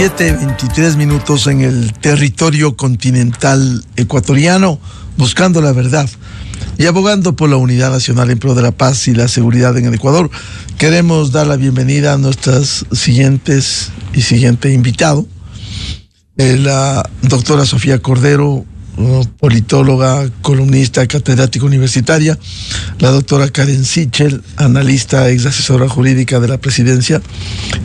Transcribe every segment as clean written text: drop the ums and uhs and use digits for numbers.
7:23 en el territorio continental ecuatoriano, buscando la verdad y abogando por la unidad nacional en pro de la paz y la seguridad en el Ecuador. Queremos dar la bienvenida a nuestras siguiente invitado, la doctora Sofía Cordero, politóloga, columnista, catedrática universitaria, la doctora Karen Sichel, analista, ex asesora jurídica de la presidencia,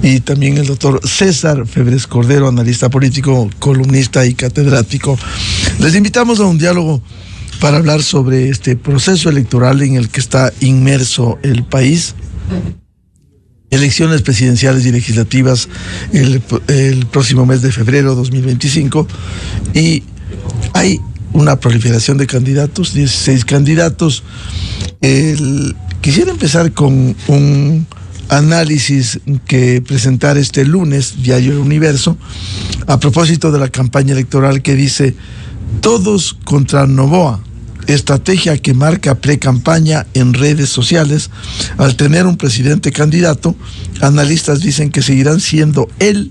y también el doctor César Febres Cordero, analista político, columnista y catedrático. Les invitamos a un diálogo para hablar sobre este proceso electoral en el que está inmerso el país. Elecciones presidenciales y legislativas el próximo mes de febrero 2025, y hay una proliferación de candidatos, 16 candidatos. Quisiera empezar con un análisis que presentar este lunes, Diario El Universo, a propósito de la campaña electoral, que dice: todos contra Noboa, estrategia que marca pre-campaña en redes sociales. Al tener un presidente candidato, analistas dicen que seguirán siendo él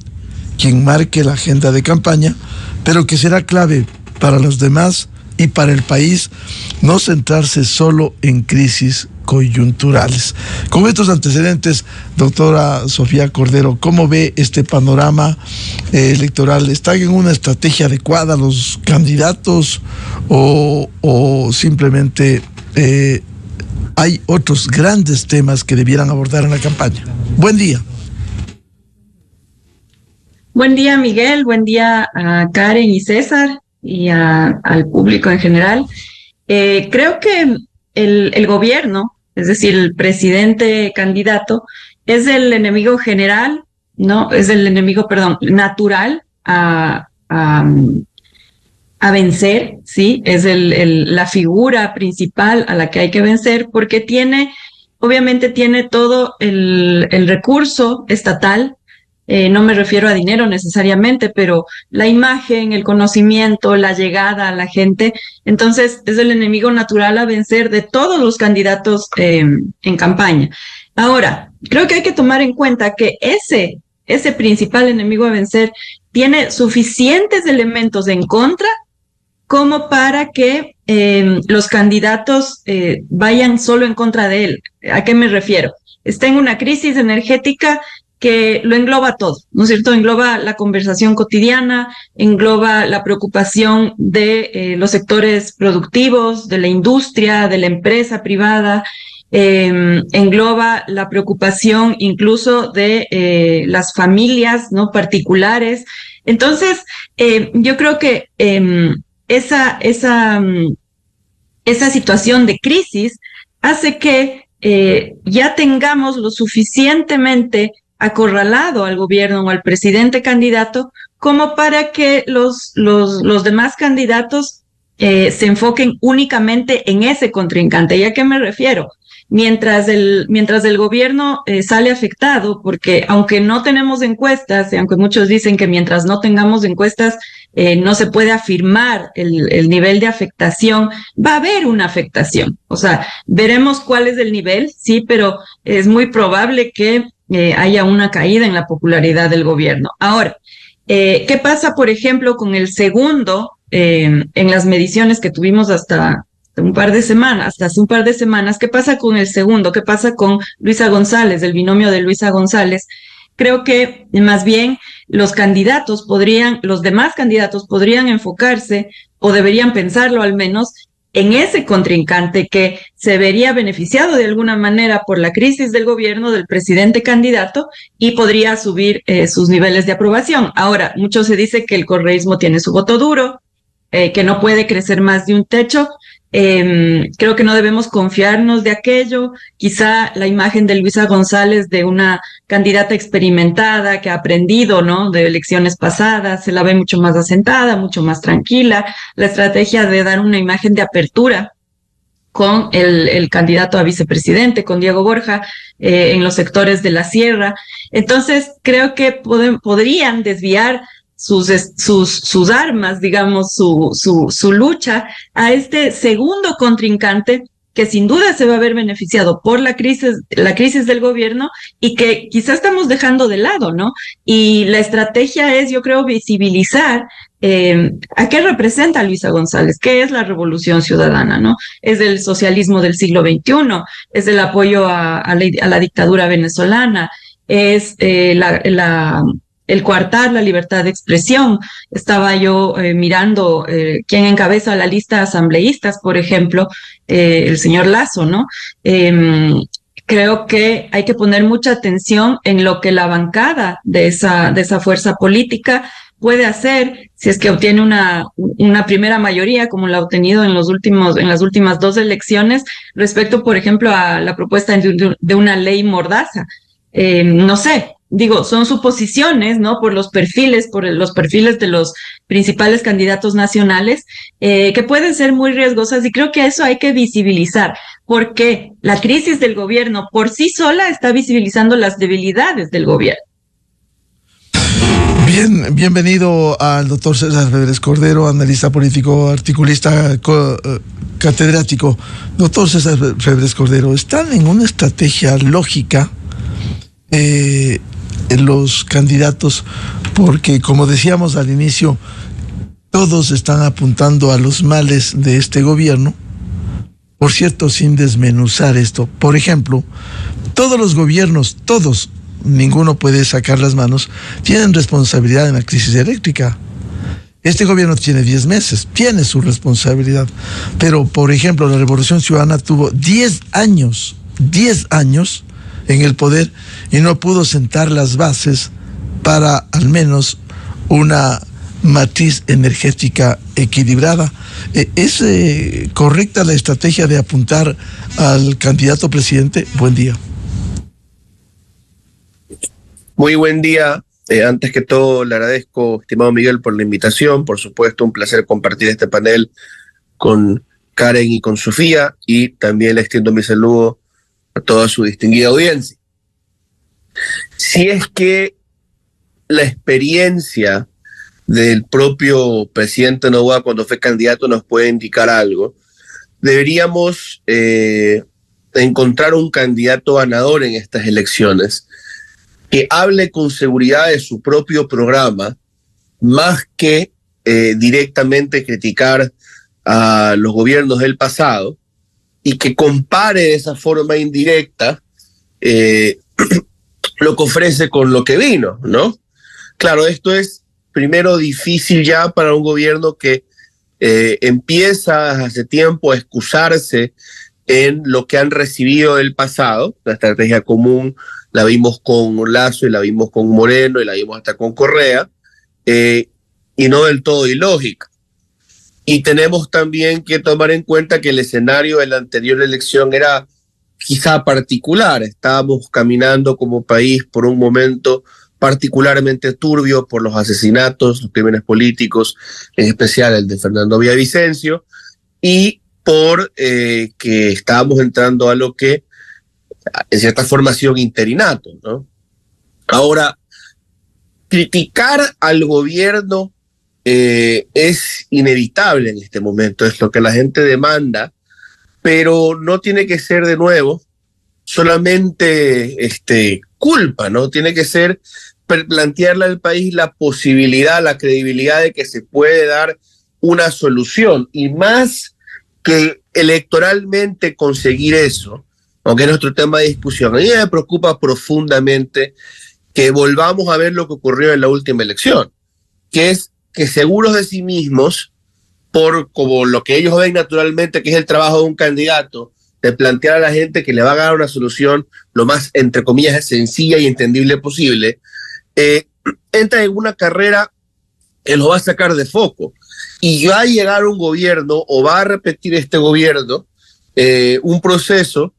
quien marque la agenda de campaña, pero que será clave para los demás y para el país no centrarse solo en crisis coyunturales. Con estos antecedentes, doctora Sofía Cordero, ¿cómo ve este panorama electoral? ¿Están en una estrategia adecuada los candidatos o simplemente hay otros grandes temas que debieran abordar en la campaña? Buen día. Buen día, Miguel. Buen día a Karen y César y al público en general. Creo que el gobierno, es decir, el presidente candidato, es el enemigo general, ¿no? Es el enemigo, natural a vencer, ¿sí? Es la figura principal a la que hay que vencer, porque obviamente tiene todo el recurso estatal. No me refiero a dinero necesariamente, pero la imagen, el conocimiento, la llegada a la gente. Entonces, es el enemigo natural a vencer de todos los candidatos en campaña. Ahora, creo que hay que tomar en cuenta que ese principal enemigo a vencer tiene suficientes elementos en contra como para que los candidatos vayan solo en contra de él. ¿A qué me refiero? Está en una crisis energética que lo engloba todo, ¿no es cierto? Engloba la conversación cotidiana, engloba la preocupación de los sectores productivos, de la industria, de la empresa privada, engloba la preocupación incluso de las familias, ¿no?, particulares. Entonces, yo creo que esa situación de crisis hace que ya tengamos lo suficientemente acorralado al gobierno o al presidente candidato como para que los demás candidatos se enfoquen únicamente en ese contrincante. ¿Y a qué me refiero? Mientras el gobierno sale afectado, porque aunque no tenemos encuestas, y aunque muchos dicen que mientras no tengamos encuestas no se puede afirmar el nivel de afectación, va a haber una afectación. O sea, veremos cuál es el nivel, sí, pero es muy probable que haya una caída en la popularidad del gobierno. Ahora, ¿qué pasa, por ejemplo, con el segundo en las mediciones que tuvimos hasta hace un par de semanas? ¿Qué pasa con el segundo? ¿Qué pasa con Luisa González, el binomio de Luisa González? Creo que más bien los demás candidatos podrían enfocarse, o deberían pensarlo al menos, en ese contrincante que se vería beneficiado de alguna manera por la crisis del gobierno del presidente candidato y podría subir sus niveles de aprobación. Ahora, mucho se dice que el correísmo tiene su voto duro, que no puede crecer más de un techo. Creo que no debemos confiarnos de aquello. Quizá la imagen de Luisa González, de una candidata experimentada que ha aprendido, ¿no?, de elecciones pasadas, se la ve mucho más asentada, mucho más tranquila. La estrategia de dar una imagen de apertura con el candidato a vicepresidente, con Diego Borja, en los sectores de la sierra. Entonces, creo que podrían desviar sus armas, digamos, su lucha a este segundo contrincante que sin duda se va a ver beneficiado por la crisis del gobierno y que quizás estamos dejando de lado, ¿no? Y la estrategia es, yo creo, visibilizar ¿a qué representa Luisa González? ¿Qué es la revolución ciudadana? ¿No? Es del socialismo del siglo XXI, es el apoyo a la dictadura venezolana, es el coartar la libertad de expresión. Estaba yo mirando quién encabeza la lista de asambleístas, por ejemplo, el señor Lasso, ¿no? Creo que hay que poner mucha atención en lo que la bancada de esa fuerza política puede hacer si es que obtiene una primera mayoría, como la ha obtenido en las últimas 2 elecciones, respecto, por ejemplo, a la propuesta de una ley mordaza. No sé, digo, son suposiciones, ¿no? Por los perfiles de los principales candidatos nacionales, que pueden ser muy riesgosas, y creo que eso hay que visibilizar, porque la crisis del gobierno por sí sola está visibilizando las debilidades del gobierno. Bien, bienvenido al doctor César Febres Cordero, analista político, articulista, catedrático. Doctor César Febres Cordero, ¿están en una estrategia lógica los candidatos? Porque, como decíamos al inicio, todos están apuntando a los males de este gobierno. Por cierto, sin desmenuzar esto, por ejemplo, todos los gobiernos, todos, ninguno puede sacar las manos, tienen responsabilidad en la crisis eléctrica. Este gobierno tiene 10 meses, tiene su responsabilidad. Pero, por ejemplo, la Revolución Ciudadana tuvo 10 años en el poder y no pudo sentar las bases para al menos una matriz energética equilibrada. ¿Es correcta la estrategia de apuntar al candidato presidente? Buen día. Muy buen día. Antes que todo, le agradezco, estimado Miguel, por la invitación. Por supuesto, un placer compartir este panel con Karen y con Sofía, y también le extiendo mi saludo a toda su distinguida audiencia. Si es que la experiencia del propio presidente Noboa cuando fue candidato nos puede indicar algo, deberíamos encontrar un candidato ganador en estas elecciones que hable con seguridad de su propio programa, más que directamente criticar a los gobiernos del pasado, y que compare de esa forma indirecta lo que ofrece con lo que vino, ¿no? Claro, esto es primero difícil ya para un gobierno que empieza hace tiempo a excusarse en lo que han recibido del pasado. La estrategia común la vimos con Lasso y la vimos con Moreno y la vimos hasta con Correa, y no del todo ilógica. Y tenemos también que tomar en cuenta que el escenario de la anterior elección era quizá particular. Estábamos caminando como país por un momento particularmente turbio por los asesinatos, los crímenes políticos, en especial el de Fernando Villavicencio, y por que estábamos entrando a lo que en cierta forma ha sido un interinato, ¿no? Ahora, criticar al gobierno es inevitable en este momento, es lo que la gente demanda, pero no tiene que ser de nuevo solamente culpa, ¿no? Tiene que ser plantearle al país la posibilidad, la credibilidad de que se puede dar una solución, y más que electoralmente conseguir eso, aunque es nuestro tema de discusión. A mí me preocupa profundamente que volvamos a ver lo que ocurrió en la última elección, que es que seguros de sí mismos, por como lo que ellos ven naturalmente que es el trabajo de un candidato, de plantear a la gente que le va a dar una solución lo más, entre comillas, sencilla y entendible posible, entra en una carrera que lo va a sacar de foco. Y va a llegar un gobierno, o va a repetir este gobierno, un proceso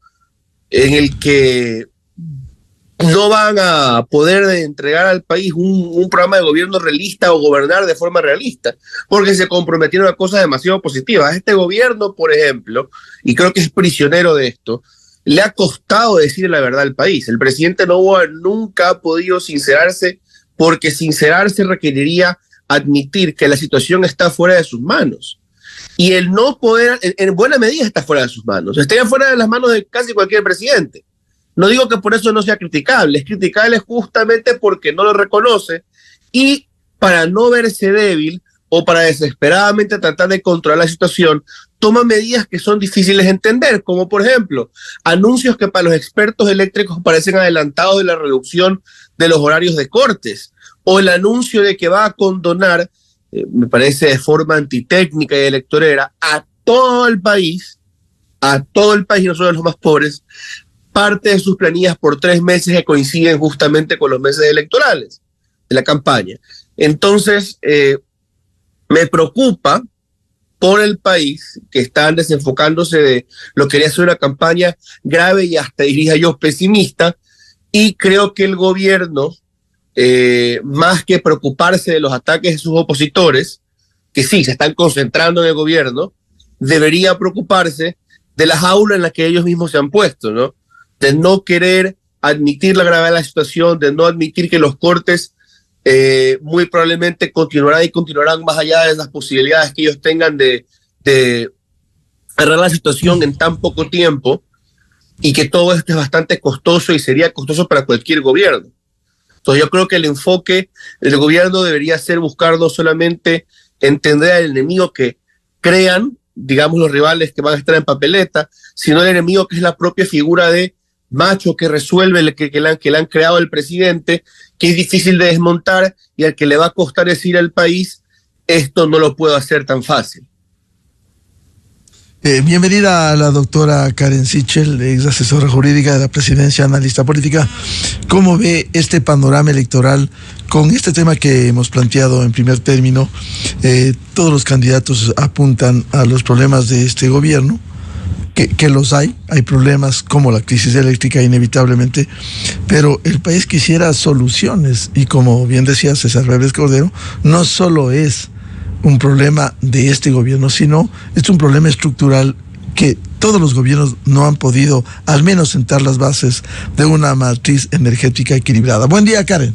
en el que no van a poder entregar al país un programa de gobierno realista o gobernar de forma realista, porque se comprometieron a cosas demasiado positivas. A este gobierno, por ejemplo, y creo que es prisionero de esto, le ha costado decir la verdad al país. El presidente Noboa nunca ha podido sincerarse, porque sincerarse requeriría admitir que la situación está fuera de sus manos. Y el no poder, en buena medida, está fuera de sus manos. Estaría fuera de las manos de casi cualquier presidente. No digo que por eso no sea criticable, es criticable justamente porque no lo reconoce y para no verse débil o para desesperadamente tratar de controlar la situación, toma medidas que son difíciles de entender, como por ejemplo, anuncios que para los expertos eléctricos parecen adelantados de la reducción de los horarios de cortes, o el anuncio de que va a condonar, me parece de forma antitécnica y electorera, a todo el país, no solo a los más pobres, parte de sus planillas por 3 meses que coinciden justamente con los meses electorales de la campaña. Entonces, me preocupa por el país que están desenfocándose de lo que quería ser una campaña grave y hasta diría yo pesimista, y creo que el gobierno, más que preocuparse de los ataques de sus opositores, que sí, se están concentrando en el gobierno, debería preocuparse de la jaula en la que ellos mismos se han puesto, ¿no? De no querer admitir la gravedad de la situación, de no admitir que los cortes muy probablemente continuarán más allá de las posibilidades que ellos tengan de arreglar la situación en tan poco tiempo, y que todo esto es bastante costoso y sería costoso para cualquier gobierno. Entonces yo creo que el enfoque del gobierno debería ser buscar no solamente entender al enemigo que crean, digamos, los rivales que van a estar en papeleta, sino el enemigo que es la propia figura de macho que resuelve, que le han creado el presidente, que es difícil de desmontar y al que le va a costar decir al país, esto no lo puedo hacer tan fácil. Bienvenida a la doctora Karen Sichel, ex asesora jurídica de la presidencia, analista política. ¿Cómo ve este panorama electoral con este tema que hemos planteado en primer término? Todos los candidatos apuntan a los problemas de este gobierno, que los hay problemas como la crisis eléctrica inevitablemente, pero el país quisiera soluciones y, como bien decía César Pérez Cordero, no solo es un problema de este gobierno, sino es un problema estructural que todos los gobiernos no han podido al menos sentar las bases de una matriz energética equilibrada. Buen día, Karen.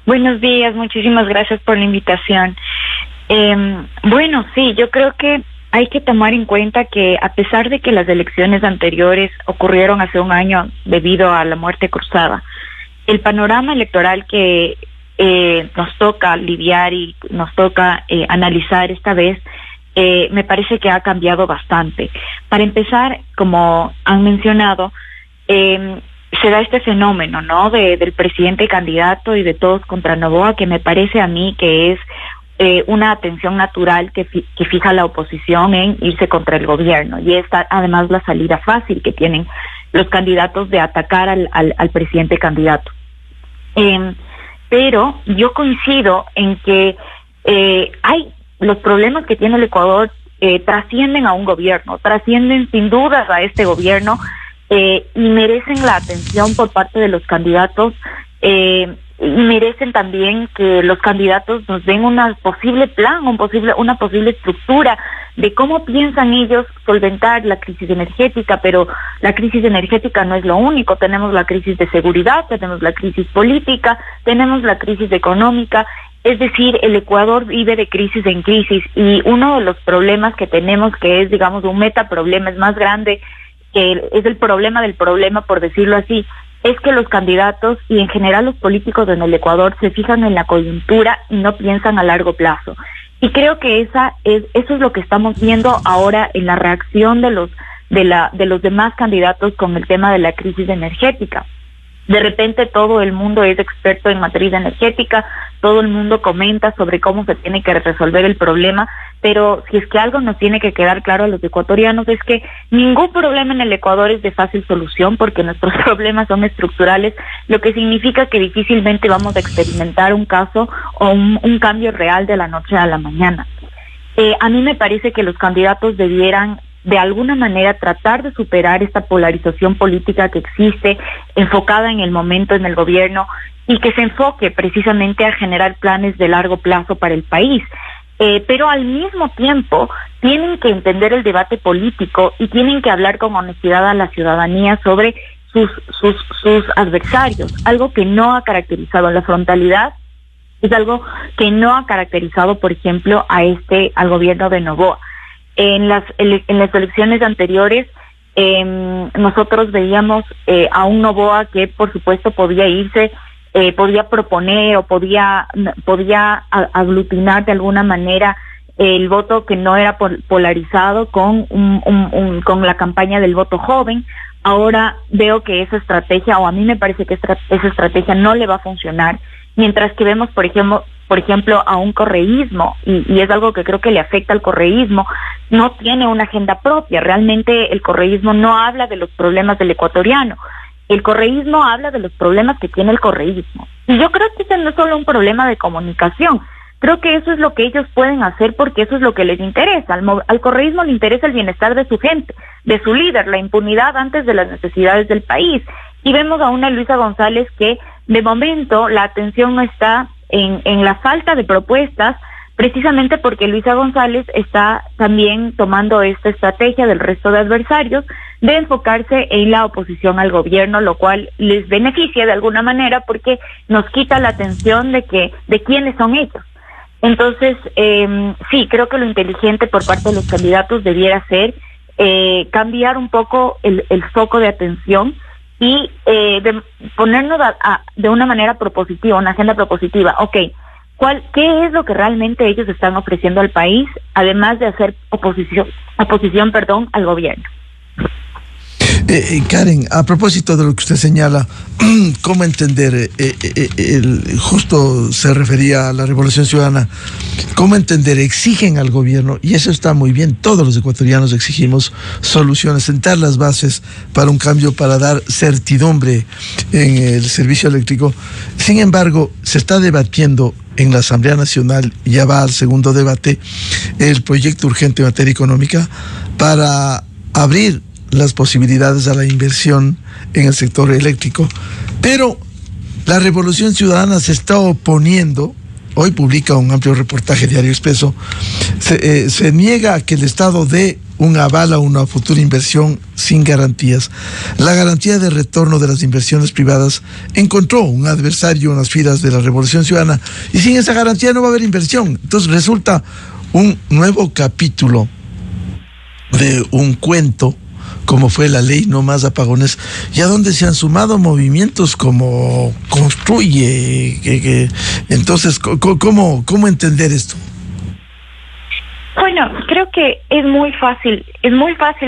Buenos días, muchísimas gracias por la invitación. Bueno, sí, yo creo que hay que tomar en cuenta que a pesar de que las elecciones anteriores ocurrieron hace un año debido a la muerte cruzada, el panorama electoral que nos toca lidiar y nos toca analizar esta vez, me parece que ha cambiado bastante. Para empezar, como han mencionado, se da este fenómeno, ¿no?, del presidente candidato y de todos contra Noboa, que me parece a mí que es una atención natural que fija la oposición en irse contra el gobierno, y esta además la salida fácil que tienen los candidatos de atacar al presidente candidato. Pero yo coincido en que hay los problemas que tiene el Ecuador trascienden a un gobierno, trascienden sin dudas a este gobierno, y merecen la atención por parte de los candidatos, y merecen también que los candidatos nos den un posible plan, una posible estructura de cómo piensan ellos solventar la crisis energética. Pero la crisis energética no es lo único. Tenemos la crisis de seguridad, tenemos la crisis política, tenemos la crisis económica. Es decir, el Ecuador vive de crisis en crisis, y uno de los problemas que tenemos, que es, digamos, un metaproblema, es más grande, que es el problema del problema, por decirlo así, es que los candidatos y en general los políticos en el Ecuador se fijan en la coyuntura y no piensan a largo plazo. Y creo que eso es lo que estamos viendo ahora en la reacción de los demás candidatos con el tema de la crisis energética. De repente todo el mundo es experto en matriz energética, todo el mundo comenta sobre cómo se tiene que resolver el problema, pero si es que algo nos tiene que quedar claro a los ecuatorianos es que ningún problema en el Ecuador es de fácil solución, porque nuestros problemas son estructurales, lo que significa que difícilmente vamos a experimentar un caso o un cambio real de la noche a la mañana. A mí me parece que los candidatos debieran de alguna manera tratar de superar esta polarización política que existe, enfocada en el momento en el gobierno, y que se enfoque precisamente a generar planes de largo plazo para el país. Pero al mismo tiempo tienen que entender el debate político y tienen que hablar con honestidad a la ciudadanía sobre sus adversarios, algo que no ha caracterizado la frontalidad. Es algo que no ha caracterizado, por ejemplo, al gobierno de Noboa. En las elecciones anteriores, nosotros veíamos a un Noboa que por supuesto podía irse, podía proponer o podía aglutinar de alguna manera el voto que no era polarizado con la campaña del voto joven. Ahora veo que esa estrategia, o a mí me parece que esa estrategia no le va a funcionar, mientras que vemos, por ejemplo, a un correísmo, y es algo que creo que le afecta al correísmo, no tiene una agenda propia. Realmente el correísmo no habla de los problemas del ecuatoriano. El correísmo habla de los problemas que tiene el correísmo. Y yo creo que ese no es solo un problema de comunicación. Creo que eso es lo que ellos pueden hacer porque eso es lo que les interesa. Al correísmo le interesa el bienestar de su gente, de su líder, la impunidad antes de las necesidades del país. Y vemos a una Luisa González que de momento la atención no está en la falta de propuestas, precisamente porque Luisa González está también tomando esta estrategia del resto de adversarios de enfocarse en la oposición al gobierno, lo cual les beneficia de alguna manera porque nos quita la atención de quiénes son ellos. Entonces, sí, creo que lo inteligente por parte de los candidatos debiera ser cambiar un poco el foco de atención y de ponernos de una manera propositiva, una agenda propositiva. Okay, ¿qué es lo que realmente ellos están ofreciendo al país, además de hacer oposición al gobierno? Karen, a propósito de lo que usted señala, ¿cómo entender? Justo se refería a la Revolución Ciudadana. ¿Cómo entender? Exigen al gobierno, y eso está muy bien, todos los ecuatorianos exigimos soluciones, sentar las bases para un cambio, para dar certidumbre en el servicio eléctrico. Sin embargo, se está debatiendo en la Asamblea Nacional, ya va al segundo debate, el proyecto urgente en materia económica para abrir las posibilidades a la inversión en el sector eléctrico. Pero la Revolución Ciudadana se está oponiendo. Hoy publica un amplio reportaje Diario Expreso. Se niega a que el Estado dé un aval a una futura inversión sin garantías. La garantía de retorno de las inversiones privadas encontró un adversario en las filas de la Revolución Ciudadana, y sin esa garantía no va a haber inversión. Entonces resulta un nuevo capítulo de un cuento como fue la ley No Más Apagones, y a donde se han sumado movimientos como Construye. Entonces, ¿cómo entender esto? Bueno, creo que es muy fácil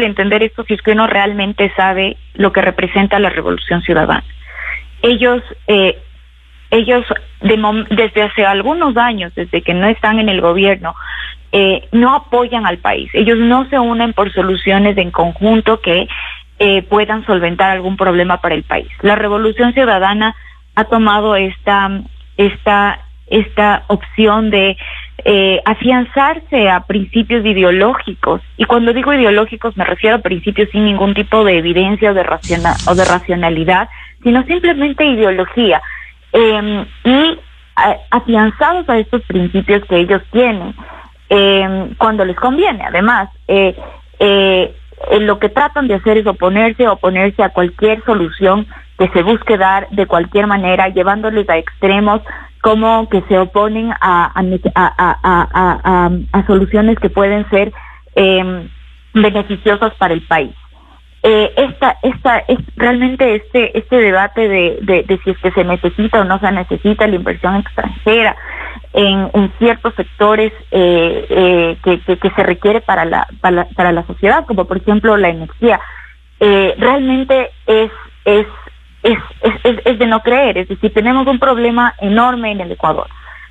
entender esto si es que uno realmente sabe lo que representa la Revolución Ciudadana. Ellos desde hace algunos años, desde que no están en el gobierno, no apoyan al país. Ellos no se unen por soluciones en conjunto que puedan solventar algún problema para el país. La Revolución Ciudadana ha tomado esta opción de afianzarse a principios ideológicos, y cuando digo ideológicos me refiero a principios sin ningún tipo de evidencia o de racionalidad, sino simplemente ideología, y afianzados a estos principios que ellos tienen, cuando les conviene. Además, lo que tratan de hacer es oponerse a cualquier solución que se busque dar de cualquier manera, llevándoles a extremos como que se oponen a soluciones que pueden ser beneficiosas para el país. Realmente este debate de si es que se necesita o no se necesita la inversión extranjera en ciertos sectores que se requiere para la sociedad, como por ejemplo la energía, realmente es de no creer. Es decir, tenemos un problema enorme en el Ecuador.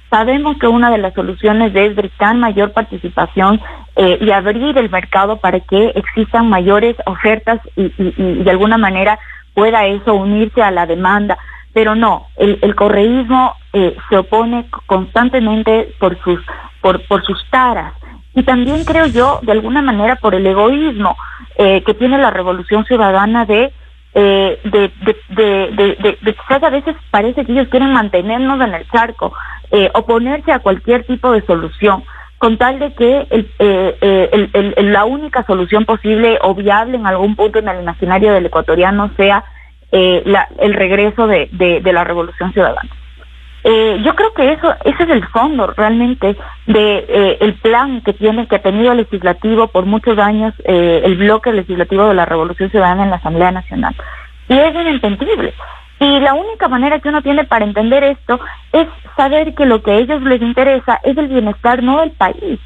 Sabemos que una de las soluciones es brindar mayor participación y abrir el mercado para que existan mayores ofertas y de alguna manera pueda eso unirse a la demanda. Pero no, el correísmo se opone constantemente por sus taras, y también creo yo de alguna manera por el egoísmo que tiene la Revolución Ciudadana de quizás a veces parece que ellos quieren mantenernos en el charco, oponerse a cualquier tipo de solución, con tal de que la única solución posible o viable en algún punto en el imaginario del ecuatoriano sea el regreso de la Revolución Ciudadana. yo creo que ese es el fondo realmente de el plan que ha tenido el legislativo por muchos años, el bloque legislativo de la Revolución Ciudadana en la Asamblea Nacional. Y es inentendible. Y la única manera que uno tiene para entender esto es saber que lo que a ellos les interesa es el bienestar no del país,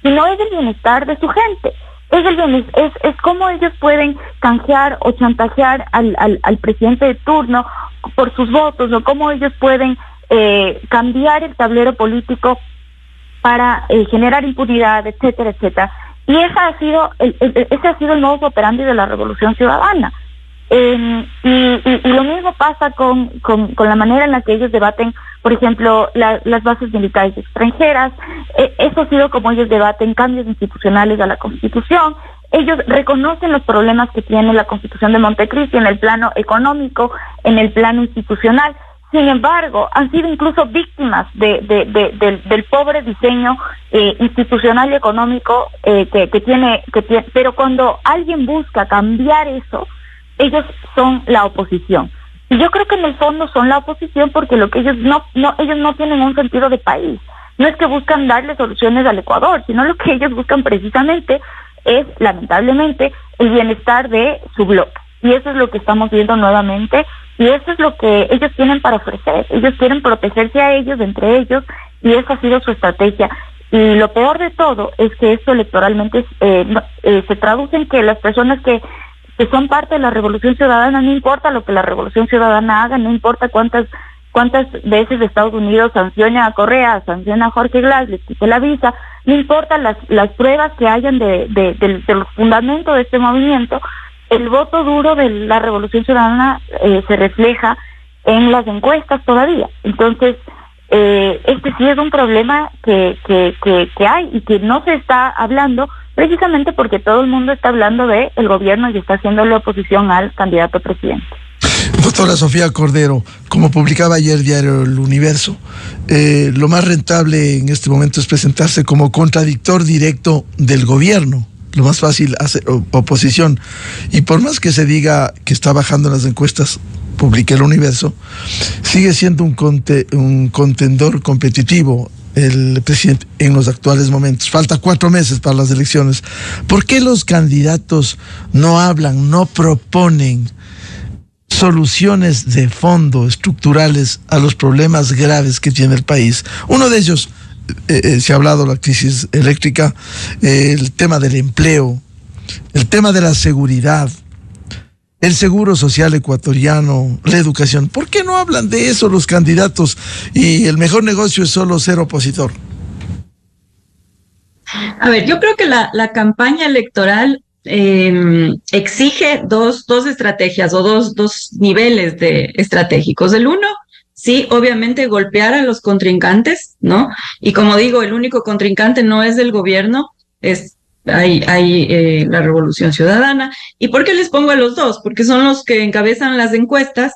sino es el bienestar de su gente. Es cómo ellos pueden canjear o chantajear al presidente de turno por sus votos, o cómo ellos pueden cambiar el tablero político para generar impunidad, etcétera, etcétera. Y ese ha sido el modus operandi de la Revolución Ciudadana. Y lo mismo pasa con la manera en la que ellos debaten, por ejemplo, las bases militares extranjeras. Eso ha sido como ellos debaten cambios institucionales a la Constitución. Ellos reconocen los problemas que tiene la Constitución de Montecristi en el plano económico, en el plano institucional. Sin embargo, han sido incluso víctimas del pobre diseño institucional y económico que tiene. Pero cuando alguien busca cambiar eso, ellos son la oposición. Y yo creo que en el fondo son la oposición porque lo que ellos no tienen un sentido de país. No es que buscan darle soluciones al Ecuador, sino lo que ellos buscan precisamente es, lamentablemente, el bienestar de su bloque. Y eso es lo que estamos viendo nuevamente, y eso es lo que ellos tienen para ofrecer. Ellos quieren protegerse a ellos, entre ellos, y esa ha sido su estrategia. Y lo peor de todo es que esto electoralmente se traduce en que las personas que son parte de la Revolución Ciudadana, no importa lo que la Revolución Ciudadana haga, no importa cuántas veces Estados Unidos sanciona a Correa, sanciona a Jorge Glass, les quite la visa, no importa las pruebas que hayan de los fundamentos de este movimiento, el voto duro de la Revolución Ciudadana se refleja en las encuestas todavía. Entonces, este sí es un problema que hay y que no se está hablando, precisamente porque todo el mundo está hablando de el gobierno y está haciendo la oposición al candidato a presidente. Doctora Sofía Cordero, como publicaba ayer Diario El Universo, lo más rentable en este momento es presentarse como contradictor directo del gobierno. Lo más fácil hacer oposición. Y por más que se diga que está bajando las encuestas, publiqué El Universo, sigue siendo un contendor competitivo el presidente en los actuales momentos. Falta 4 meses para las elecciones. ¿Por qué los candidatos no hablan, no proponen soluciones de fondo estructurales a los problemas graves que tiene el país? Uno de ellos, se ha hablado de la crisis eléctrica, el tema del empleo, el tema de la seguridad, el seguro social ecuatoriano, la educación. ¿Por qué no hablan de eso los candidatos? Y el mejor negocio es solo ser opositor. A ver, yo creo que la campaña electoral exige dos estrategias o dos niveles estratégicos. El uno, sí, obviamente golpear a los contrincantes, ¿no? Y como digo, el único contrincante no es el gobierno, hay la Revolución Ciudadana. ¿Y por qué les pongo a los dos? Porque son los que encabezan las encuestas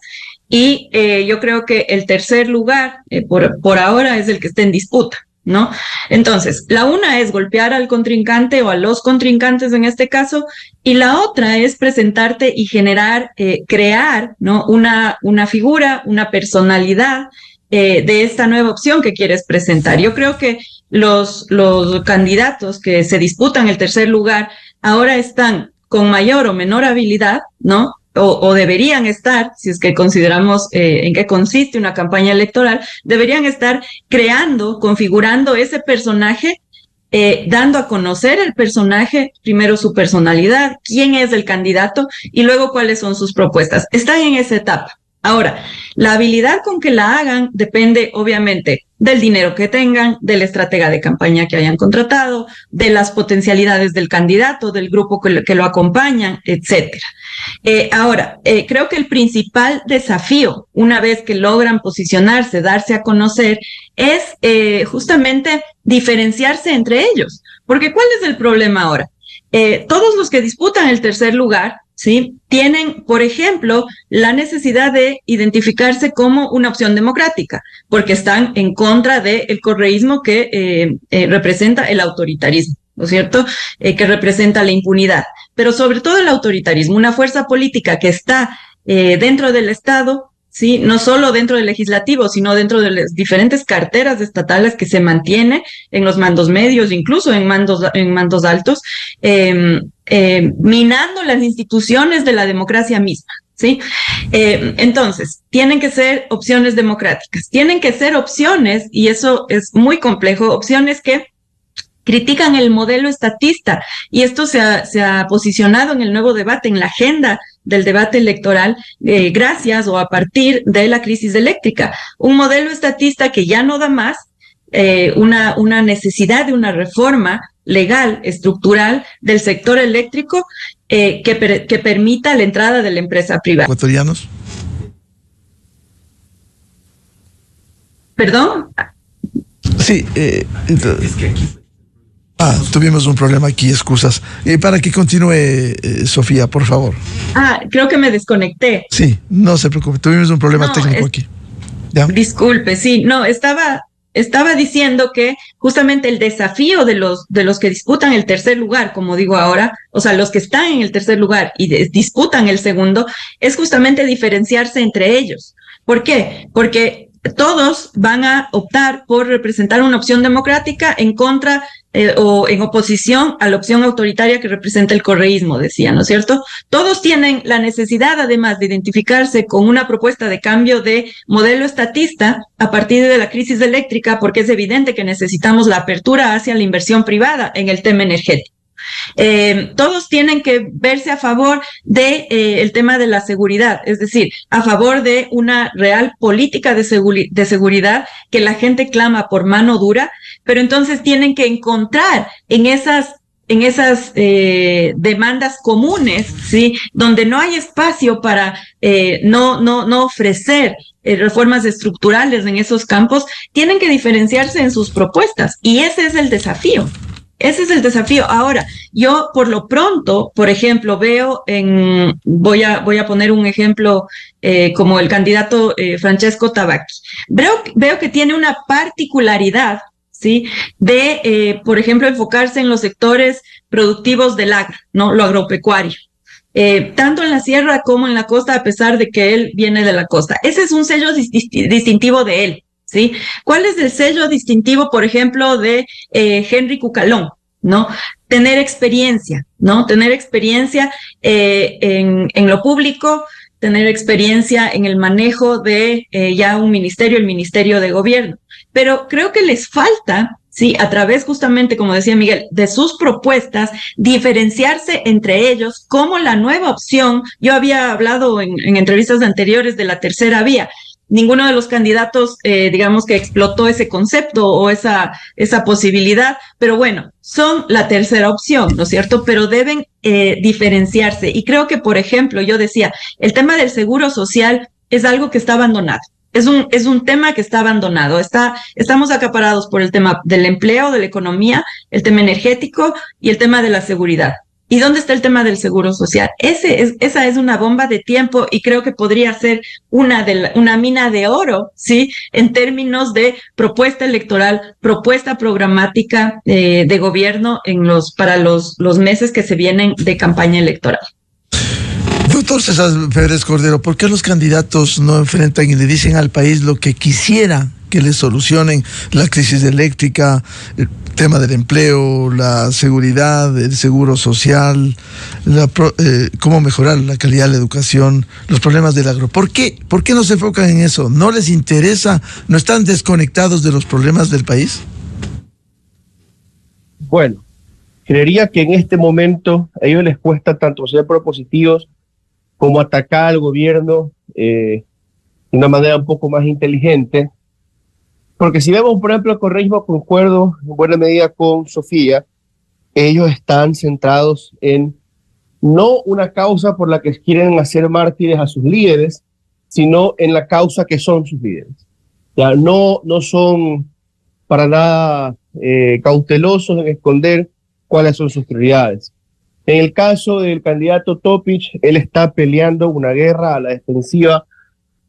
y yo creo que el tercer lugar por ahora es el que está en disputa, ¿no? Entonces, la una es golpear al contrincante o a los contrincantes en este caso, y la otra es presentarte y generar, crear, ¿no? Una figura, una personalidad de esta nueva opción que quieres presentar. Yo creo que los candidatos que se disputan el tercer lugar ahora están con mayor o menor habilidad, ¿no? O deberían estar, si es que consideramos en qué consiste una campaña electoral, deberían estar creando, configurando ese personaje, dando a conocer el personaje, primero su personalidad, quién es el candidato y luego cuáles son sus propuestas. Están en esa etapa. Ahora, la habilidad con que la hagan depende obviamente del dinero que tengan, de la estratega de campaña que hayan contratado, de las potencialidades del candidato, del grupo que lo acompañan, etcétera. Ahora, creo que el principal desafío, una vez que logran posicionarse, darse a conocer, es justamente diferenciarse entre ellos. Porque ¿cuál es el problema ahora? Todos los que disputan el tercer lugar, ¿sí?, tienen, por ejemplo, la necesidad de identificarse como una opción democrática, porque están en contra del correísmo que representa el autoritarismo, ¿no es cierto?, que representa la impunidad, pero sobre todo el autoritarismo, una fuerza política que está dentro del Estado, ¿sí? No solo dentro del legislativo, sino dentro de las diferentes carteras estatales que se mantiene en los mandos medios, incluso en mandos altos, minando las instituciones de la democracia misma. ¿Sí? Entonces, tienen que ser opciones democráticas, tienen que ser opciones, y eso es muy complejo, opciones que critican el modelo estatista, y esto se ha posicionado en el nuevo debate, en la agenda del debate electoral, gracias o a partir de la crisis eléctrica. Un modelo estatista que ya no da más, una necesidad de una reforma legal, estructural del sector eléctrico que permita la entrada de la empresa privada. ¿Ecuatorianos? ¿Perdón? Sí, es que aquí... tuvimos un problema aquí, excusas. Para que continúe, Sofía, por favor. Creo que me desconecté. Sí, no se preocupe, tuvimos un problema técnico aquí. ¿Ya? Disculpe, sí, no, estaba diciendo que justamente el desafío de los que disputan el tercer lugar, como digo ahora, o sea, los que están en el tercer lugar y disputan el segundo, es justamente diferenciarse entre ellos. ¿Por qué? Porque todos van a optar por representar una opción democrática en contra o en oposición a la opción autoritaria que representa el correísmo, decía, ¿no es cierto? Todos tienen la necesidad, además, de identificarse con una propuesta de cambio de modelo estatista a partir de la crisis eléctrica, porque es evidente que necesitamos la apertura hacia la inversión privada en el tema energético. Todos tienen que verse a favor de el tema de la seguridad, es decir, a favor de una real política de seguridad que la gente clama por mano dura, pero entonces tienen que encontrar en esas demandas comunes, ¿sí? Donde no hay espacio para no ofrecer reformas estructurales en esos campos, tienen que diferenciarse en sus propuestas, y ese es el desafío. Ese es el desafío. Ahora, yo por lo pronto, por ejemplo, veo voy a poner un ejemplo como el candidato Francesco Tabacchi. Veo que tiene una particularidad, ¿sí? De, por ejemplo, enfocarse en los sectores productivos del agro, ¿no? Lo agropecuario. Tanto en la sierra como en la costa, a pesar de que él viene de la costa. Ese es un sello distintivo de él. ¿Sí? ¿Cuál es el sello distintivo, por ejemplo, de Henry Cucalón? ¿No? Tener experiencia, ¿no? Tener experiencia en lo público, tener experiencia en el manejo de ya un ministerio, el Ministerio de Gobierno. Pero creo que les falta, sí, a través justamente, como decía Miguel, de sus propuestas, diferenciarse entre ellos como la nueva opción. Yo había hablado en entrevistas anteriores de la tercera vía. Ninguno de los candidatos, digamos que explotó ese concepto o esa posibilidad, pero bueno, son la tercera opción, ¿no es cierto? Pero deben diferenciarse. Y creo que, por ejemplo, yo decía, el tema del seguro social es algo que está abandonado. Es un tema que está abandonado. Estamos acaparados por el tema del empleo, de la economía, el tema energético y el tema de la seguridad. ¿Y dónde está el tema del seguro social? Esa es una bomba de tiempo, y creo que podría ser una mina de oro, ¿sí? En términos de propuesta electoral, propuesta programática de gobierno para los meses que se vienen de campaña electoral. Doctor César Pérez Cordero, ¿por qué los candidatos no enfrentan y le dicen al país lo que quisiera que les solucionen? La crisis eléctrica, el tema del empleo, la seguridad, el seguro social, cómo mejorar la calidad de la educación, los problemas del agro. ¿Por qué no se enfocan en eso? ¿No les interesa? ¿No están desconectados de los problemas del país? Bueno, creería que en este momento a ellos les cuesta tanto ser propositivos como atacar al gobierno de una manera un poco más inteligente. Porque si vemos, por ejemplo, el correísmo, concuerdo en buena medida con Sofía, ellos están centrados en no una causa por la que quieren hacer mártires a sus líderes, sino en la causa que son sus líderes. Ya no son para nada cautelosos en esconder cuáles son sus prioridades. En el caso del candidato Topic, él está peleando una guerra a la defensiva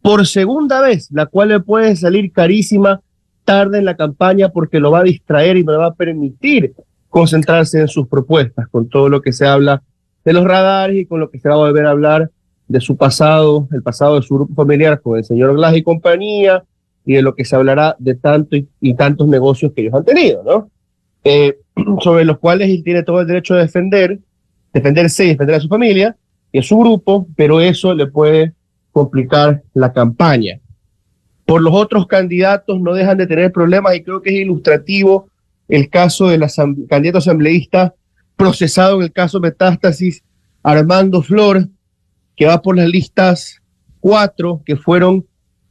por segunda vez, la cual le puede salir carísima tarde en la campaña, porque lo va a distraer y no le va a permitir concentrarse en sus propuestas, con todo lo que se habla de los radares y con lo que se va a volver a hablar de su pasado, el pasado de su grupo familiar con el señor Glass y compañía, y de lo que se hablará de tanto y tantos negocios que ellos han tenido, ¿no? Sobre los cuales él tiene todo el derecho de defenderse y defender a su familia y a su grupo, pero eso le puede complicar la campaña. Por los otros candidatos no dejan de tener problemas y creo que es ilustrativo el caso del candidato asambleísta procesado en el caso Metástasis, Armando Flor, que va por las listas 4, que fueron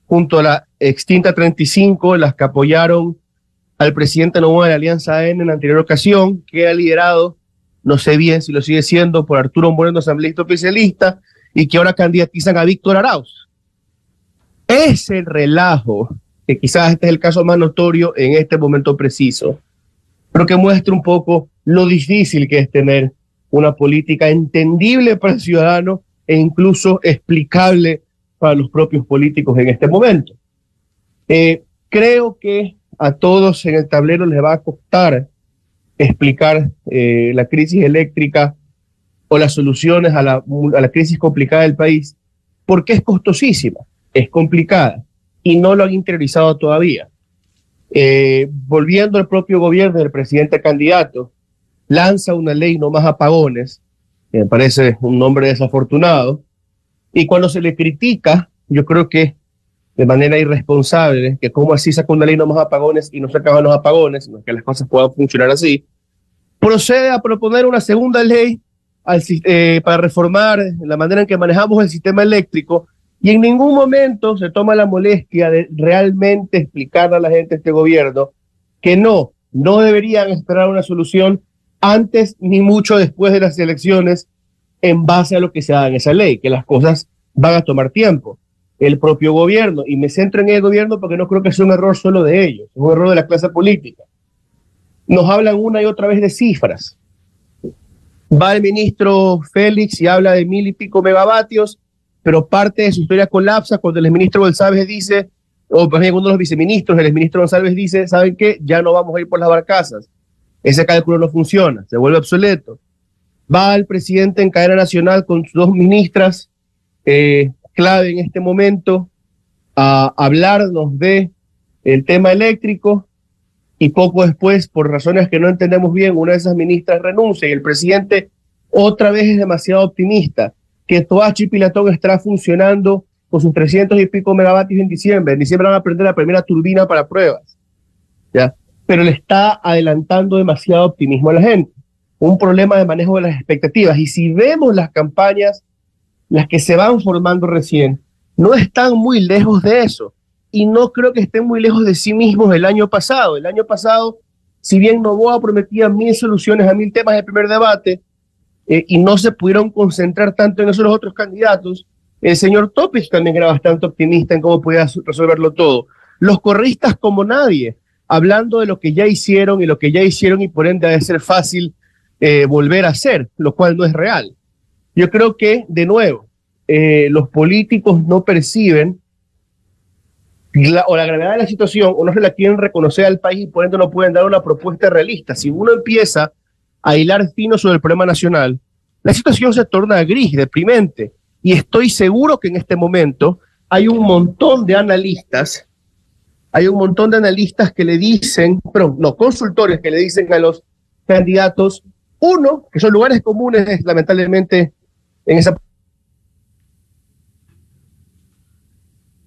junto a la extinta 35, las que apoyaron al presidente Noboa de la Alianza AN en la anterior ocasión, que era liderado, no sé bien si lo sigue siendo, por Arturo Moreno, asambleísta oficialista, y que ahora candidatizan a Víctor Arauz. Es el relajo, que quizás este es el caso más notorio en este momento preciso, pero que muestra un poco lo difícil que es tener una política entendible para el ciudadano e incluso explicable para los propios políticos en este momento. Creo que a todos en el tablero les va a costar explicar la crisis eléctrica o las soluciones a la crisis complicada del país, porque es costosísima, es complicada y no lo han interiorizado todavía. Volviendo al propio gobierno del presidente candidato, lanza una ley no más apagones, que me parece un nombre desafortunado, y cuando se le critica, yo creo que de manera irresponsable, que cómo así saca una ley no más apagones y no se acaban los apagones, sino que las cosas puedan funcionar así, procede a proponer una segunda ley para reformar la manera en que manejamos el sistema eléctrico, y en ningún momento se toma la molestia de realmente explicarle a la gente de este gobierno que no deberían esperar una solución antes ni mucho después de las elecciones en base a lo que se da en esa ley, que las cosas van a tomar tiempo. El propio gobierno, y me centro en el gobierno porque no creo que sea un error solo de ellos, es un error de la clase política. Nos hablan una y otra vez de cifras. Va el ministro Félix y habla de 1,000 y pico megavatios, pero parte de su historia colapsa cuando el ministro González dice, o por ejemplo uno de los viceministros, el ministro González dice, ¿saben qué? Ya no vamos a ir por las barcazas. Ese cálculo no funciona, se vuelve obsoleto. Va el presidente en cadena nacional con sus 2 ministras clave en este momento a hablarnos de el tema eléctrico, y poco después, por razones que no entendemos bien, una de esas ministras renuncia y el presidente otra vez es demasiado optimista, que Toachi Pilatón estará funcionando con sus 300 y pico megavatios en diciembre. En diciembre van a prender la primera turbina para pruebas, ¿ya? Pero le está adelantando demasiado optimismo a la gente. Un problema de manejo de las expectativas. Y si vemos las campañas, las que se van formando recién, no están muy lejos de eso. Y no creo que estén muy lejos de sí mismos el año pasado. El año pasado, si bien Noboa prometía 1,000 soluciones a 1,000 temas del primer debate, y no se pudieron concentrar tanto en eso los otros candidatos, el señor Topic también era bastante optimista en cómo podía resolverlo todo. Los correístas como nadie, hablando de lo que ya hicieron y por ende ha de ser fácil volver a hacer, lo cual no es real. Yo creo que, de nuevo, los políticos no perciben la gravedad de la situación o no se la quieren reconocer al país y por ende no pueden dar una propuesta realista. Si uno empieza a hilar fino sobre el problema nacional, la situación se torna gris, deprimente, y estoy seguro que en este momento hay un montón de analistas que le dicen, consultores que le dicen a los candidatos, uno, que son lugares comunes lamentablemente en esa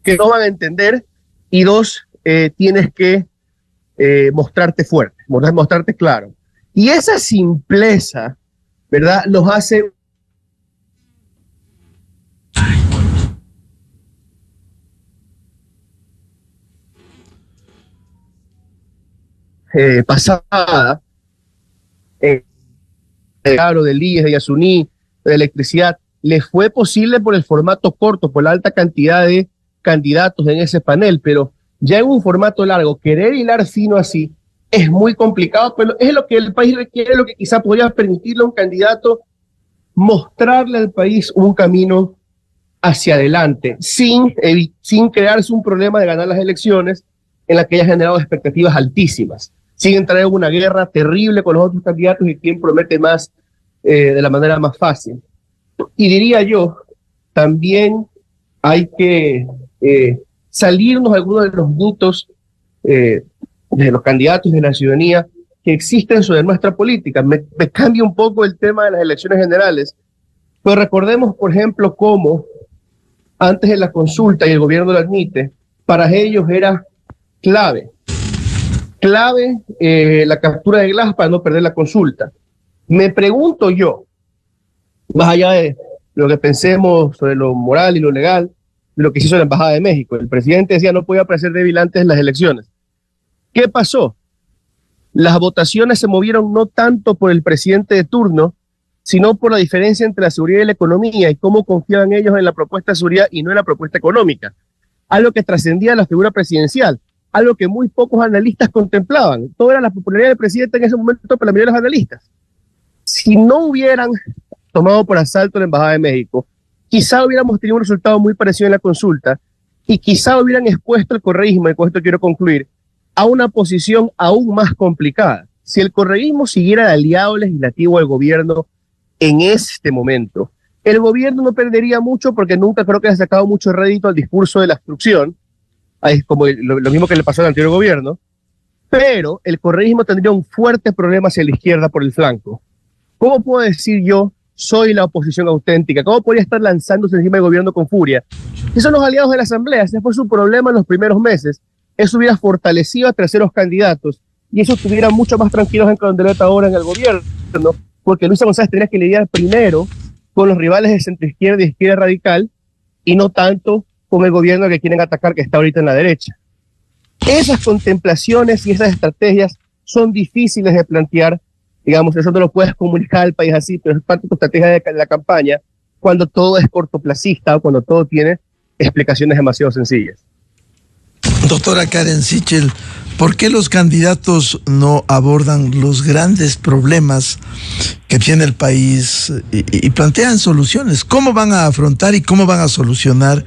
que no van a entender, y 2, tienes que mostrarte fuerte, mostrarte claro. Y esa simpleza, ¿verdad?, los hace pasada, claro, del IES, de Yasuní, de electricidad, les fue posible por el formato corto, por la alta cantidad de candidatos en ese panel, pero ya en un formato largo, querer hilar fino así es muy complicado, pero es lo que el país requiere, lo que quizá podría permitirle a un candidato mostrarle al país un camino hacia adelante, sin crearse un problema de ganar las elecciones en la que haya generado expectativas altísimas, sin entrar en una guerra terrible con los otros candidatos y quien promete más de la manera más fácil. Y diría yo también hay que salirnos algunos de los mitos de los candidatos y de la ciudadanía que existen sobre nuestra política. Me cambia un poco el tema de las elecciones generales, pero recordemos, por ejemplo, cómo antes de la consulta, y el gobierno lo admite, para ellos era clave la captura de Glass para no perder la consulta. Me pregunto yo, más allá de lo que pensemos sobre lo moral y lo legal, de lo que se hizo en la Embajada de México, el presidente decía no podía parecer débil antes de las elecciones. ¿Qué pasó? Las votaciones se movieron no tanto por el presidente de turno, sino por la diferencia entre la seguridad y la economía y cómo confiaban ellos en la propuesta de seguridad y no en la propuesta económica. Algo que trascendía la figura presidencial, algo que muy pocos analistas contemplaban. Todo era la popularidad del presidente en ese momento para la mayoría de los analistas. Si no hubieran tomado por asalto la Embajada de México, quizá hubiéramos tenido un resultado muy parecido en la consulta y quizá hubieran expuesto el correísmo, y con esto quiero concluir, a una posición aún más complicada. Si el correísmo siguiera de aliado legislativo al gobierno en este momento, el gobierno no perdería mucho porque nunca creo que haya sacado mucho rédito al discurso de la obstrucción, como lo mismo que le pasó al anterior gobierno, pero el correísmo tendría un fuerte problema hacia la izquierda por el flanco. ¿Cómo puedo decir yo soy la oposición auténtica? ¿Cómo podría estar lanzándose encima del gobierno con furia? Si son los aliados de la Asamblea, ese fue su problema en los primeros meses. Eso hubiera fortalecido a terceros candidatos y eso estuviera mucho más tranquilos en Candeleta ahora en el gobierno, porque Luisa González tenía que lidiar primero con los rivales de centroizquierda y izquierda radical y no tanto con el gobierno que quieren atacar, que está ahorita en la derecha. Esas contemplaciones y esas estrategias son difíciles de plantear, digamos, eso no lo puedes comunicar al país así, pero es parte de tu estrategia de la campaña cuando todo es cortoplacista o cuando todo tiene explicaciones demasiado sencillas. Doctora Karen Sichel, ¿por qué los candidatos no abordan los grandes problemas que tiene el país y plantean soluciones? ¿Cómo van a afrontar y cómo van a solucionar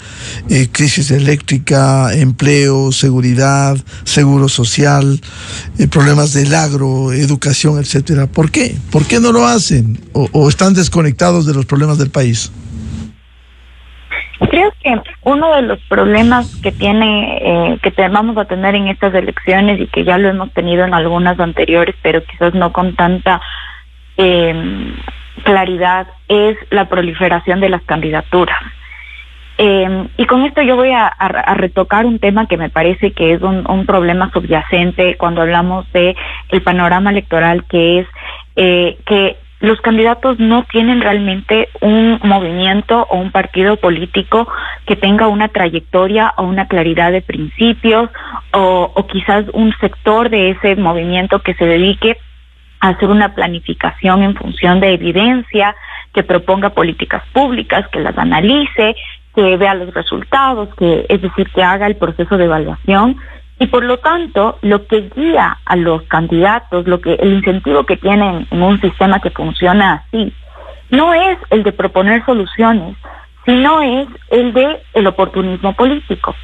crisis eléctrica, empleo, seguridad, seguro social, problemas del agro, educación, etcétera? ¿Por qué? ¿Por qué no lo hacen? ¿O están desconectados de los problemas del país? Creo que uno de los problemas que vamos a tener en estas elecciones y que ya lo hemos tenido en algunas anteriores, pero quizás no con tanta claridad, es la proliferación de las candidaturas. Y con esto yo voy a retocar un tema que me parece que es un problema subyacente cuando hablamos de el panorama electoral, que es que los candidatos no tienen realmente un movimiento o un partido político que tenga una trayectoria o una claridad de principios o quizás un sector de ese movimiento que se dedique a hacer una planificación en función de evidencia, que proponga políticas públicas, que las analice, que vea los resultados, es decir, que haga el proceso de evaluación. Y por lo tanto, lo que guía a los candidatos, el incentivo que tienen en un sistema que funciona así, no es el de proponer soluciones, sino es el de el oportunismo político.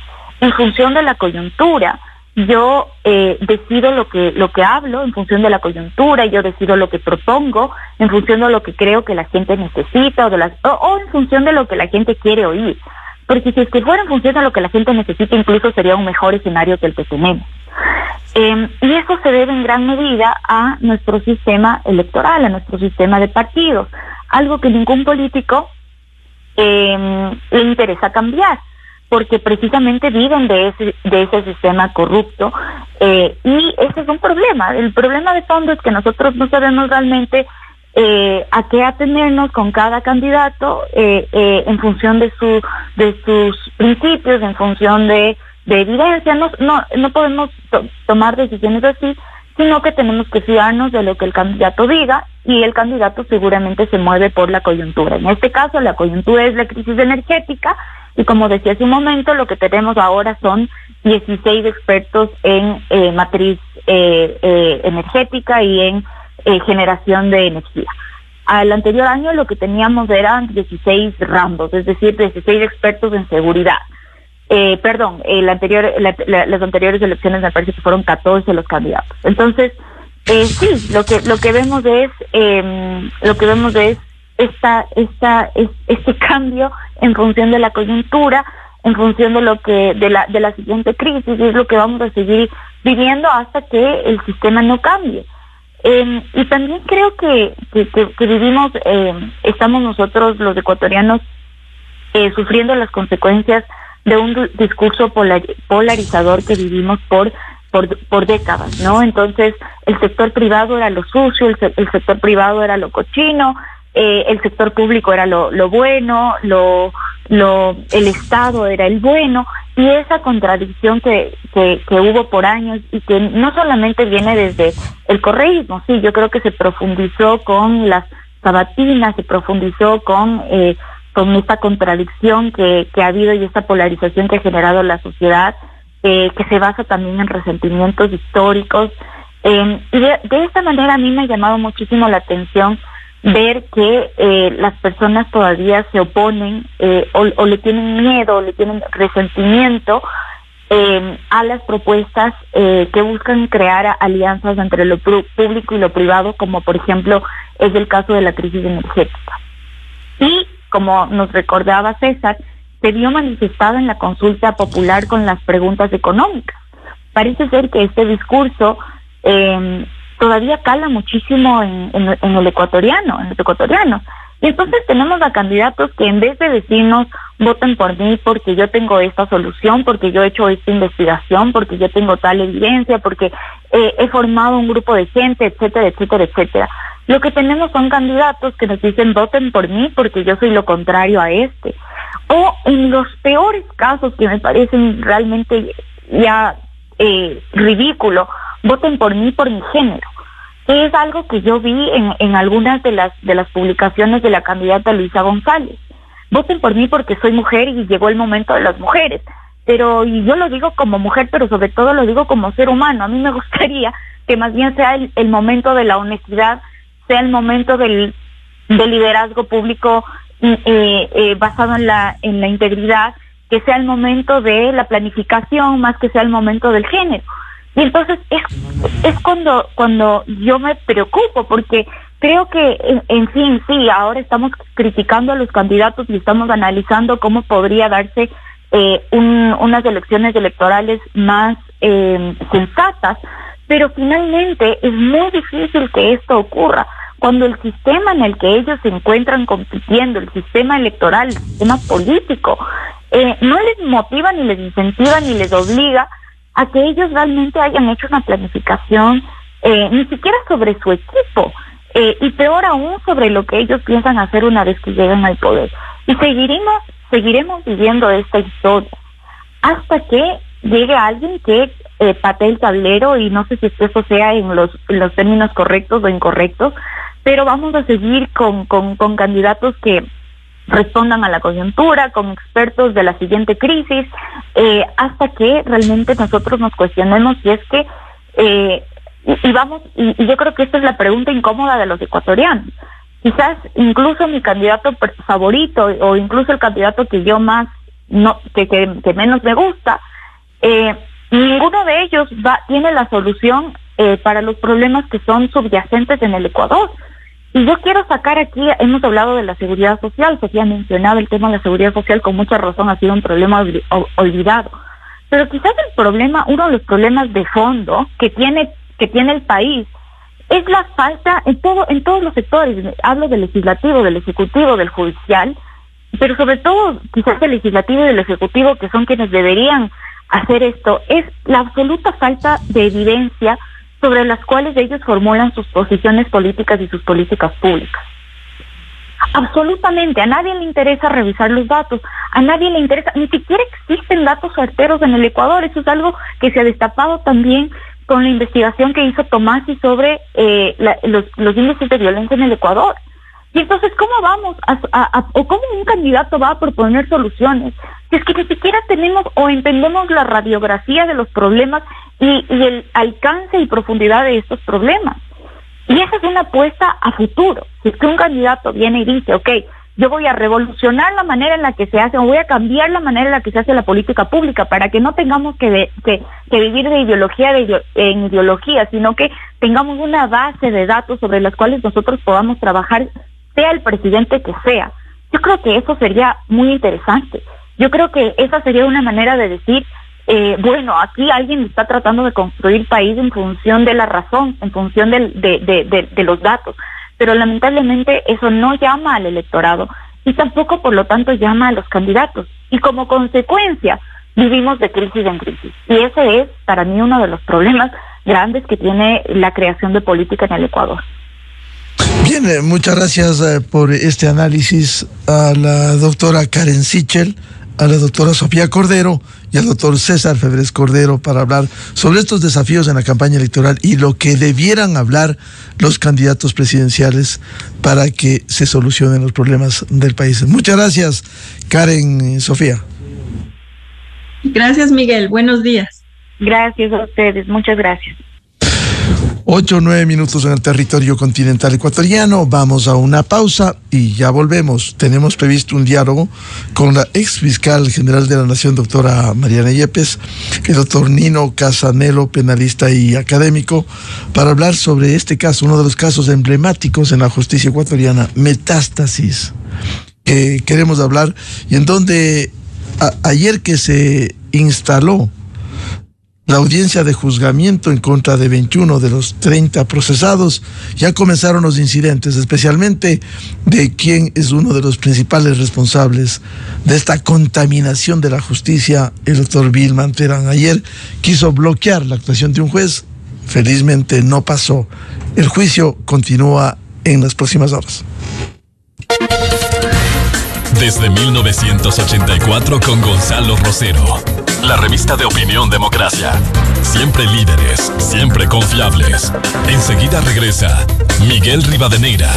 En función de la coyuntura, yo decido lo que hablo en función de la coyuntura, yo decido lo que propongo en función de lo que creo que la gente necesita o en función de lo que la gente quiere oír. Porque si es que fuera en función de lo que la gente necesita, incluso sería un mejor escenario que el que tenemos. Y eso se debe en gran medida a nuestro sistema electoral, a nuestro sistema de partidos, algo que ningún político le interesa cambiar, porque precisamente viven de ese sistema corrupto, y ese es un problema. El problema de fondo es que nosotros no sabemos realmente a qué atenernos con cada candidato en función de sus principios, en función de evidencia. No podemos tomar decisiones así, sino que tenemos que fiarnos de lo que el candidato diga, y el candidato seguramente se mueve por la coyuntura. En este caso, la coyuntura es la crisis energética, y como decía hace un momento, lo que tenemos ahora son 16 expertos en matriz energética y en generación de energía. Al anterior año lo que teníamos eran 16 rambos, es decir, 16 expertos en seguridad. Las anteriores elecciones me parece que fueron 14 los candidatos. Entonces, sí, lo que vemos es este cambio en función de la coyuntura, en función de la siguiente crisis, y es lo que vamos a seguir viviendo hasta que el sistema no cambie. Y también creo que vivimos, estamos nosotros los ecuatorianos sufriendo las consecuencias de un discurso polarizador que vivimos por décadas, ¿no? Entonces, el sector privado era lo sucio, el sector privado era lo cochino, el sector público era lo bueno, el Estado era el bueno, y esa contradicción que hubo por años y que no solamente viene desde el correísmo, sí, yo creo que se profundizó con las sabatinas, se profundizó con esta contradicción que ha habido y esta polarización que ha generado la sociedad, que se basa también en resentimientos históricos, y de esta manera a mí me ha llamado muchísimo la atención ver que las personas todavía se oponen o le tienen miedo, o le tienen resentimiento a las propuestas que buscan crear alianzas entre lo público y lo privado, como por ejemplo es el caso de la crisis energética. Y como nos recordaba César, se vio manifestado en la consulta popular con las preguntas económicas. Parece ser que este discurso todavía cala muchísimo en el ecuatoriano, Y entonces tenemos a candidatos que en vez de decirnos voten por mí porque yo tengo esta solución, porque yo he hecho esta investigación, porque yo tengo tal evidencia, porque he formado un grupo de gente, etcétera, etcétera, etcétera. Lo que tenemos son candidatos que nos dicen voten por mí porque yo soy lo contrario a este. O en los peores casos, que me parecen realmente ya ridículo, voten por mí por mi género, que es algo que yo vi en algunas de las publicaciones de la candidata Luisa González. Voten por mí porque soy mujer y llegó el momento de las mujeres. Y yo lo digo como mujer, pero sobre todo lo digo como ser humano. A mí me gustaría que más bien sea el momento de la honestidad, sea el momento del liderazgo público basado en la integridad, que sea el momento de la planificación más que sea el momento del género. Y entonces es cuando yo me preocupo, porque creo que, en fin, sí, ahora estamos criticando a los candidatos y estamos analizando cómo podría darse unas elecciones electorales más sensatas, pero finalmente es muy difícil que esto ocurra cuando el sistema en el que ellos se encuentran compitiendo, el sistema electoral, el sistema político, no les motiva, ni les incentiva, ni les obliga a que ellos realmente hayan hecho una planificación, ni siquiera sobre su equipo, y peor aún sobre lo que ellos piensan hacer una vez que llegan al poder. Y seguiremos viviendo esta historia hasta que llegue alguien que patee el tablero, y no sé si eso sea en los términos correctos o incorrectos, pero vamos a seguir con candidatos que respondan a la coyuntura, con expertos de la siguiente crisis, hasta que realmente nosotros nos cuestionemos si es que y yo creo que esta es la pregunta incómoda de los ecuatorianos. Quizás incluso mi candidato favorito, o incluso el candidato que yo más que menos me gusta, ninguno de ellos tiene la solución para los problemas que son subyacentes en el Ecuador. Y yo quiero sacar aquí, hemos hablado de la seguridad social, Sofía mencionaba el tema de la seguridad social, con mucha razón ha sido un problema olvidado. Pero quizás uno de los problemas de fondo que tiene el país es la falta en todos los sectores. Hablo del legislativo, del ejecutivo, del judicial, pero sobre todo quizás del legislativo y del ejecutivo, que son quienes deberían hacer esto, es la absoluta falta de evidencia sobre las cuales ellos formulan sus posiciones políticas y sus políticas públicas. Absolutamente, a nadie le interesa revisar los datos, a nadie le interesa, ni siquiera existen datos certeros en el Ecuador. Eso es algo que se ha destapado también con la investigación que hizo Tomasi sobre los índices de violencia en el Ecuador. Y entonces, ¿cómo vamos o cómo un candidato va a proponer soluciones si es que ni siquiera tenemos o entendemos la radiografía de los problemas y el alcance y profundidad de estos problemas? Y esa es una apuesta a futuro. Si es que un candidato viene y dice, okay, yo voy a revolucionar la manera en la que se hace, o voy a cambiar la manera en la que se hace la política pública para que no tengamos que vivir de ideología en ideología, sino que tengamos una base de datos sobre las cuales nosotros podamos trabajar sea el presidente que sea. Yo creo que eso sería muy interesante. Yo creo que esa sería una manera de decir, bueno, aquí alguien está tratando de construir país en función de la razón, en función de los datos, pero lamentablemente eso no llama al electorado y tampoco, por lo tanto, llama a los candidatos. Y como consecuencia, vivimos de crisis en crisis. Y ese es, para mí, uno de los problemas grandes que tiene la creación de política en el Ecuador. Bien, muchas gracias por este análisis a la doctora Karen Sichel, a la doctora Sofía Cordero y al doctor César Febres Cordero para hablar sobre estos desafíos en la campaña electoral y lo que debieran hablar los candidatos presidenciales para que se solucionen los problemas del país. Muchas gracias, Karen y Sofía. Gracias, Miguel. Buenos días. Gracias a ustedes. Muchas gracias. 8 o 9 minutos en el territorio continental ecuatoriano. Vamos a una pausa y ya volvemos. Tenemos previsto un diálogo con la ex fiscal general de la Nación, doctora Mariana Yepes, el doctor Nino Casanelo, penalista y académico, para hablar sobre este caso, uno de los casos emblemáticos en la justicia ecuatoriana, Metástasis, que queremos hablar y en donde ayer que se instaló la audiencia de juzgamiento en contra de 21 de los 30 procesados, ya comenzaron los incidentes, especialmente de quien es uno de los principales responsables de esta contaminación de la justicia, el doctor Vilman Terán. Ayer quiso bloquear la actuación de un juez, felizmente no pasó. El juicio continúa en las próximas horas. Desde 1984 con Gonzalo Rosero. La revista de opinión Democracia. Siempre líderes, siempre confiables. Enseguida regresa Miguel Rivadeneira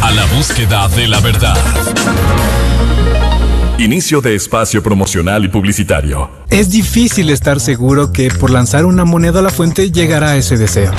a la búsqueda de la verdad. Inicio de espacio promocional y publicitario. Es difícil estar seguro que por lanzar una moneda a la fuente llegará ese deseo.